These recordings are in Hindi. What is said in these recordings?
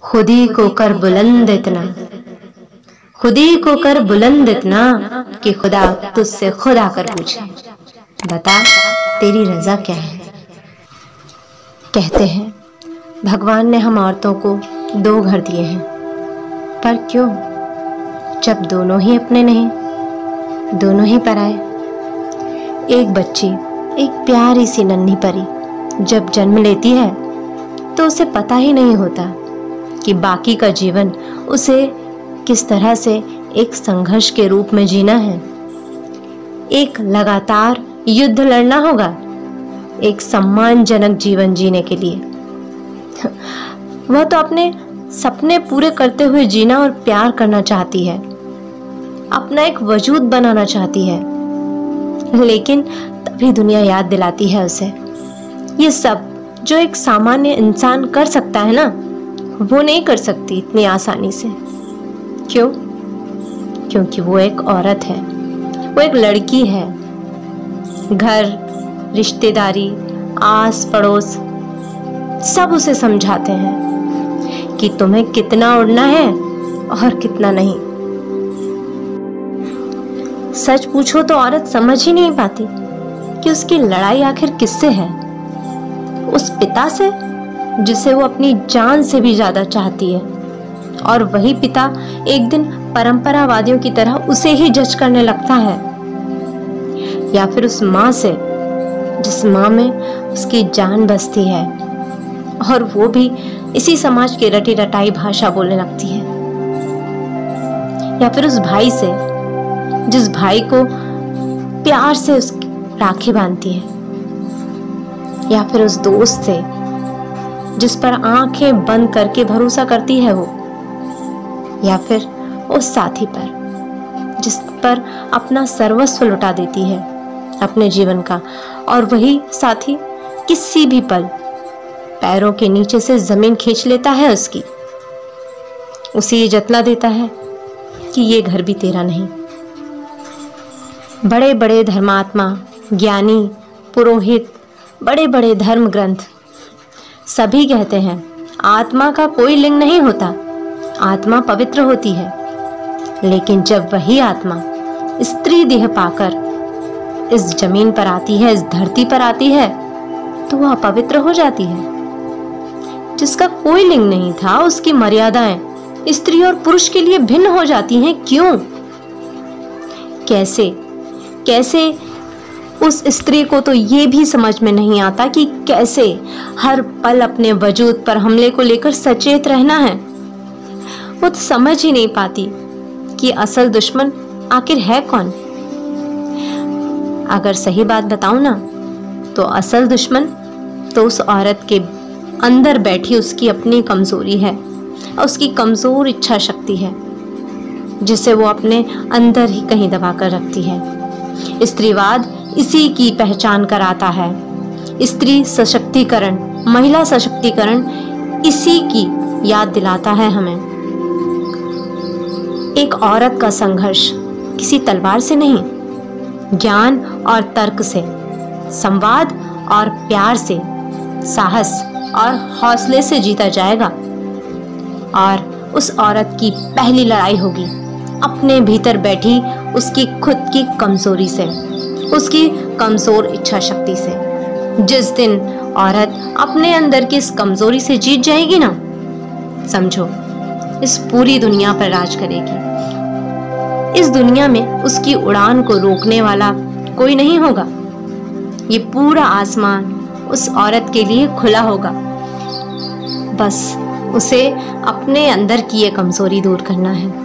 खुदी को कर बुलंद इतना, खुदी को कर बुलंद इतना कि खुदा तुझसे खुद आकर पूछे, बता तेरी रजा क्या है। कहते हैं भगवान ने हम औरतों को दो घर दिए हैं, पर क्यों, जब दोनों ही अपने नहीं, दोनों ही पराए। एक बच्ची, एक प्यारी सी नन्ही परी जब जन्म लेती है तो उसे पता ही नहीं होता कि बाकी का जीवन उसे किस तरह से एक संघर्ष के रूप में जीना है। एक लगातार युद्ध लड़ना होगा एक सम्मानजनक जीवन जीने के लिए। वह तो अपने सपने पूरे करते हुए जीना और प्यार करना चाहती है, अपना एक वजूद बनाना चाहती है, लेकिन तभी दुनिया याद दिलाती है उसे ये सब जो एक सामान्य इंसान कर सकता है ना, वो नहीं कर सकती इतनी आसानी से। क्यों? क्योंकि वो एक औरत है, वो एक लड़की है। घर, रिश्तेदारी, आस पड़ोस सब उसे समझाते हैं कि तुम्हें कितना उड़ना है और कितना नहीं। सच पूछो तो औरत समझ ही नहीं पाती कि उसकी लड़ाई आखिर किससे है। उस पिता से जिसे वो अपनी जान से भी ज्यादा चाहती है, और वही पिता एक दिन परंपरावादियों की तरह उसे ही जज करने लगता है। या फिर उस माँ से जिस माँ में उसकी जान बसती है और वो भी इसी समाज की रटी रटाई भाषा बोलने लगती है। या फिर उस भाई से जिस भाई को प्यार से उसकी राखी बांधती है। या फिर उस दोस्त से जिस पर आंखें बंद करके भरोसा करती है वो। या फिर उस साथी पर जिस पर अपना सर्वस्व लुटा देती है अपने जीवन का, और वही साथी किसी भी पल पैरों के नीचे से जमीन खींच लेता है उसकी, उसे ये जतला देता है कि ये घर भी तेरा नहीं। बड़े बड़े धर्मात्मा, ज्ञानी, पुरोहित, बड़े बड़े धर्म ग्रंथ सभी कहते हैं आत्मा का कोई लिंग नहीं होता, आत्मा पवित्र होती है। लेकिन जब वही आत्मा स्त्री देह पाकर इस जमीन पर आती है, इस धरती पर आती है, तो वह अपवित्र हो जाती है। जिसका कोई लिंग नहीं था उसकी मर्यादाएं स्त्री और पुरुष के लिए भिन्न हो जाती हैं। क्यों? कैसे? कैसे? उस स्त्री को तो ये भी समझ में नहीं आता कि कैसे हर पल अपने वजूद पर हमले को लेकर सचेत रहना है। वो तो समझ ही नहीं पाती कि असल दुश्मन आखिर है कौन। अगर सही बात बताऊं ना, तो असल दुश्मन तो उस औरत के अंदर बैठी उसकी अपनी कमजोरी है, और उसकी कमजोर इच्छा शक्ति है जिसे वो अपने अंदर ही कहीं दबा कर रखती है। स्त्रीवाद इसी की पहचान कराता है। स्त्री सशक्तिकरण, महिला सशक्तिकरण इसी की याद दिलाता है हमें। एक औरत का संघर्ष किसी तलवार से नहीं, ज्ञान और तर्क से, संवाद और प्यार से, साहस और हौसले से जीता जाएगा। और उस औरत की पहली लड़ाई होगी अपने भीतर बैठी उसकी खुद की कमजोरी से, उसकी कमजोर इच्छा शक्ति से। जिस दिन औरत अपने अंदर की इस कमजोरी से जीत जाएगी ना, समझो इस पूरी दुनिया पर राज करेगी। इस दुनिया में उसकी उड़ान को रोकने वाला कोई नहीं होगा। ये पूरा आसमान उस औरत के लिए खुला होगा। बस उसे अपने अंदर की ये कमजोरी दूर करना है।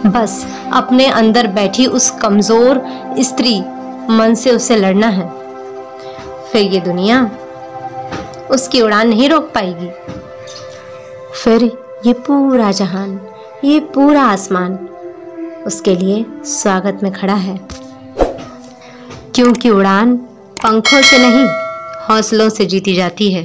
बस अपने अंदर बैठी उस कमजोर स्त्री मन से उसे लड़ना है। फिर ये दुनिया उसकी उड़ान नहीं रोक पाएगी। फिर ये पूरा जहान, ये पूरा आसमान उसके लिए स्वागत में खड़ा है। क्योंकि उड़ान पंखों से नहीं, हौसलों से जीती जाती है।